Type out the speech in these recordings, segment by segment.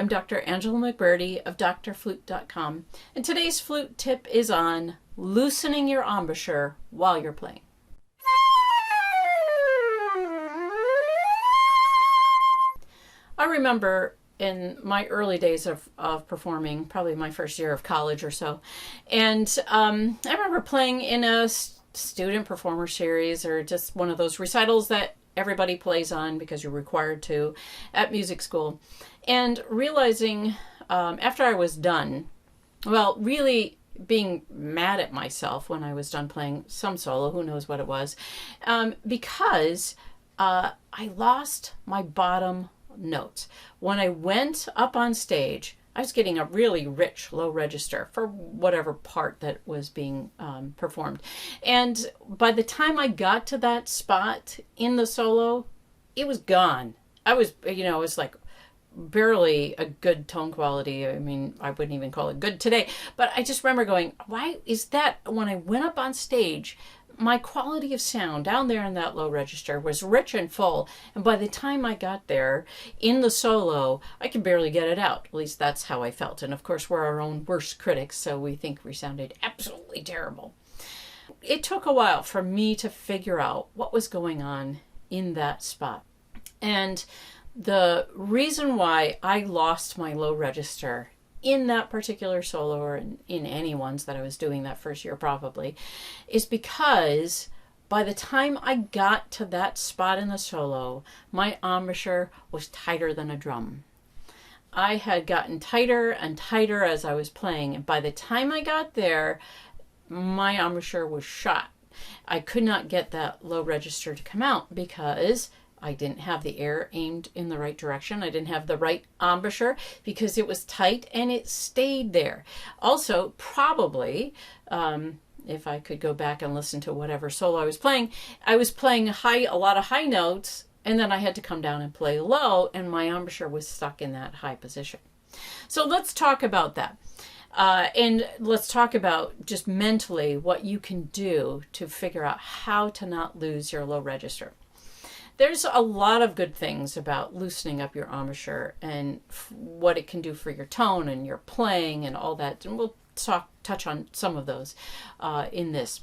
I'm Dr. Angela McBurdy of DoctorFlute.com, and today's flute tip is on loosening your embouchure while you're playing. I remember in my early days of performing, probably my first year of college or so, and I remember playing in a student performer series or just one of those recitals that everybody plays on because you're required to at music school, and realizing after I was done, well, really being mad at myself when I was done playing some solo, who knows what it was, because I lost my bottom notes. When I went up on stage, I was getting a really rich low register for whatever part that was being performed. And by the time I got to that spot in the solo, it was gone. I was, it was like barely a good tone quality. I mean, I wouldn't even call it good today. But I just remember going, why is that? When I went up on stage, my quality of sound down there in that low register was rich and full, and by the time I got there in the solo, I could barely get it out. At least that's how I felt. And of course, we're our own worst critics, so we think we sounded absolutely terrible. It took a while for me to figure out what was going on in that spot. And the reason why I lost my low register in that particular solo, or in any ones that I was doing that first year probably, is because by the time I got to that spot in the solo, my embouchure was tighter than a drum. I had gotten tighter and tighter as I was playing, and by the time I got there, my embouchure was shot. I could not get that low register to come out because I didn't have the air aimed in the right direction. I didn't have the right embouchure because it was tight and it stayed there. Also, probably, if I could go back and listen to whatever solo I was playing a lot of high notes, and then I had to come down and play low, and my embouchure was stuck in that high position. So let's talk about that. And let's talk about just mentally what you can do to figure out how to not lose your low register. There's a lot of good things about loosening up your embouchure and what it can do for your tone and your playing and all that. And we'll touch on some of those in this.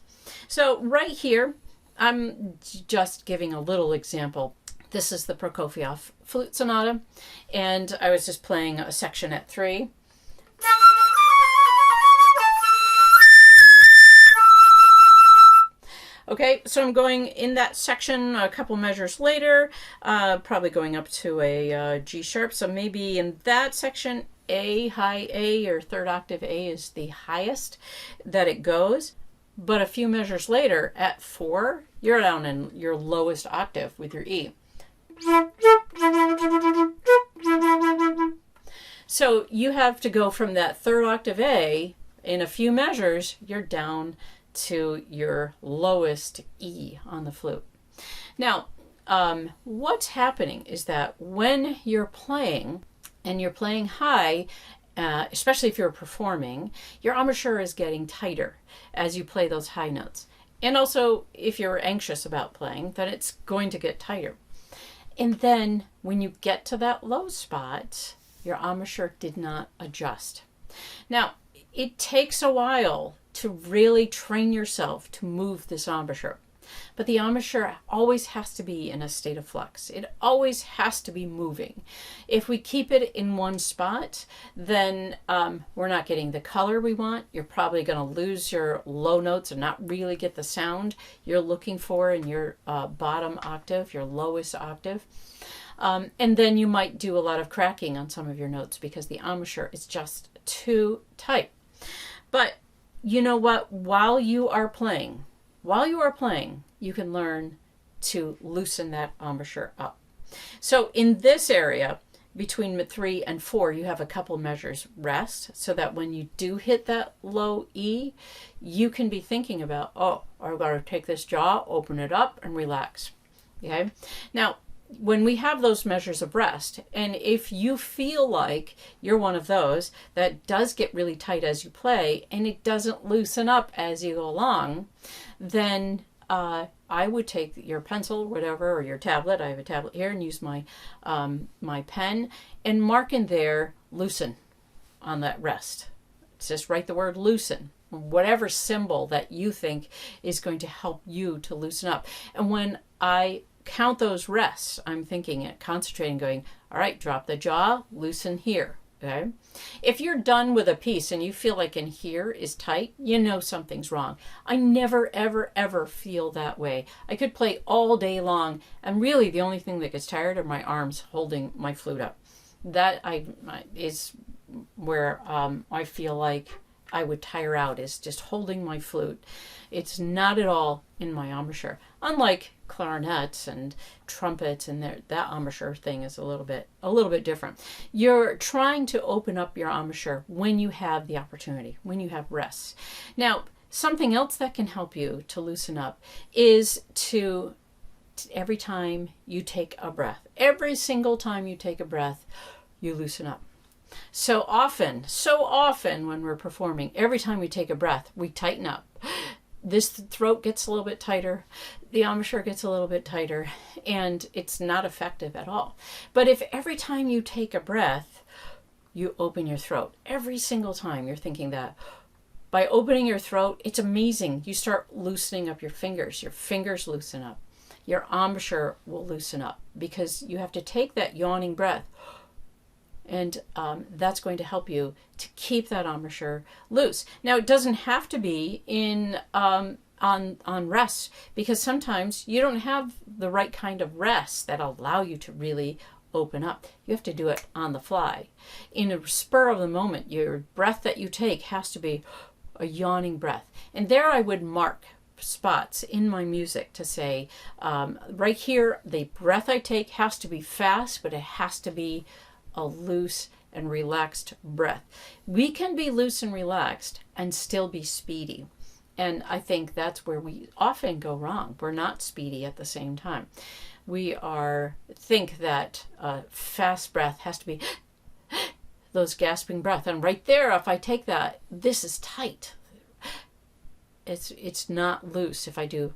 So right here, I'm just giving a little example. This is the Prokofiev Flute Sonata, and I was just playing a section at 3. Okay, so I'm going in that section a couple measures later, probably going up to a G sharp. So maybe in that section, A, high A, or third octave A is the highest that it goes. But a few measures later, at 4, you're down in your lowest octave with your E. So you have to go from that third octave A, in a few measures, you're down to your lowest E on the flute. Now, what's happening is that when you're playing, and you're playing high, especially if you're performing, your embouchure is getting tighter as you play those high notes. And also, if you're anxious about playing, then it's going to get tighter. And then when you get to that low spot, your embouchure did not adjust. Now, it takes a while to really train yourself to move this embouchure. But the embouchure always has to be in a state of flux. It always has to be moving. If we keep it in one spot, then we're not getting the color we want. You're probably going to lose your low notes and not really get the sound you're looking for in your bottom octave, your lowest octave. And then you might do a lot of cracking on some of your notes because the embouchure is just too tight. But you know what? While you are playing, you can learn to loosen that embouchure up. So in this area, between 3 and 4, you have a couple measures rest, so that when you do hit that low E, you can be thinking about, oh, I've got to take this jaw, open it up, and relax. Okay? Now, when we have those measures of rest, and if you feel like you're one of those that does get really tight as you play and it doesn't loosen up as you go along, then I would take your pencil, whatever, or your tablet. I have a tablet here, and use my my pen and mark in there loosen on that rest. Just write the word loosen, whatever symbol that you think is going to help you to loosen up. And when I count those rests, I'm thinking and concentrating, going, all right, drop the jaw, loosen here. Okay. If you're done with a piece and you feel like in here is tight, you know something's wrong. I never, ever, ever feel that way. I could play all day long, and really the only thing that gets tired are my arms holding my flute up. That is where I feel like I would tire out, is just holding my flute. It's not at all in my embouchure. Unlike clarinets and trumpets, and that embouchure thing is a little bit different. You're trying to open up your embouchure when you have the opportunity, when you have rests. Now, something else that can help you to loosen up is to every time you take a breath, every single time you take a breath, you loosen up. So often when we're performing, every time we take a breath, we tighten up. This throat gets a little bit tighter, the embouchure gets a little bit tighter, and it's not effective at all. But if every time you take a breath, you open your throat, every single time you're thinking that, by opening your throat, it's amazing. You start loosening up your fingers loosen up, your embouchure will loosen up, because you have to take that yawning breath. And that's going to help you to keep that embouchure loose. Now, it doesn't have to be in on rest, because sometimes you don't have the right kind of rest that allow you to really open up. You have to do it on the fly. In a spur of the moment, your breath that you take has to be a yawning breath. And there I would mark spots in my music to say, right here, the breath I take has to be fast, but it has to be a loose and relaxed breath. We can be loose and relaxed and still be speedy. And I think that's where we often go wrong. We're not speedy at the same time. We think that fast breath has to be those gasping breath. And right there, if I take that, this is tight. It's not loose. If I do,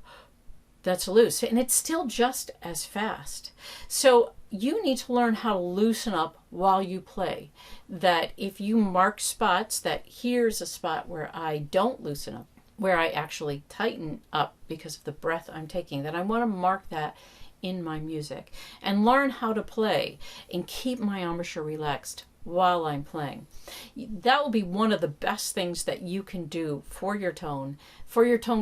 that's loose. And it's still just as fast. So you need to learn how to loosen up while you play. That if you mark spots, that here's a spot where I don't loosen up, where I actually tighten up because of the breath I'm taking, that I want to mark that in my music and learn how to play and keep my embouchure relaxed while I'm playing. That will be one of the best things that you can do for your tone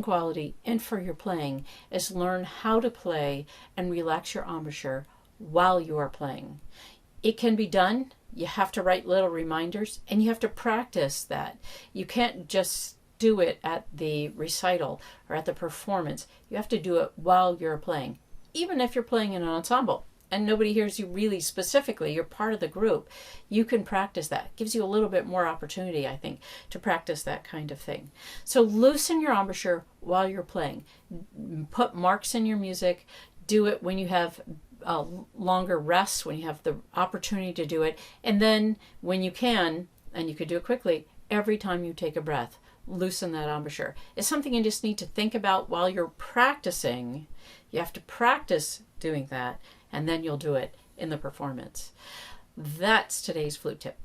quality, and for your playing, is learn how to play and relax your embouchure while you are playing. It can be done. You have to write little reminders, and you have to practice that. You can't just do it at the recital or at the performance. You have to do it while you're playing. Even if you're playing in an ensemble and nobody hears you really specifically, you're part of the group, you can practice that. It gives you a little bit more opportunity, I think, to practice that kind of thing. So loosen your embouchure while you're playing. Put marks in your music. Do it when you have longer rests, when you have the opportunity to do it. And then when you can, and you could do it quickly, every time you take a breath, loosen that embouchure. It's something you just need to think about while you're practicing. You have to practice doing that, and then you'll do it in the performance. That's today's flute tip.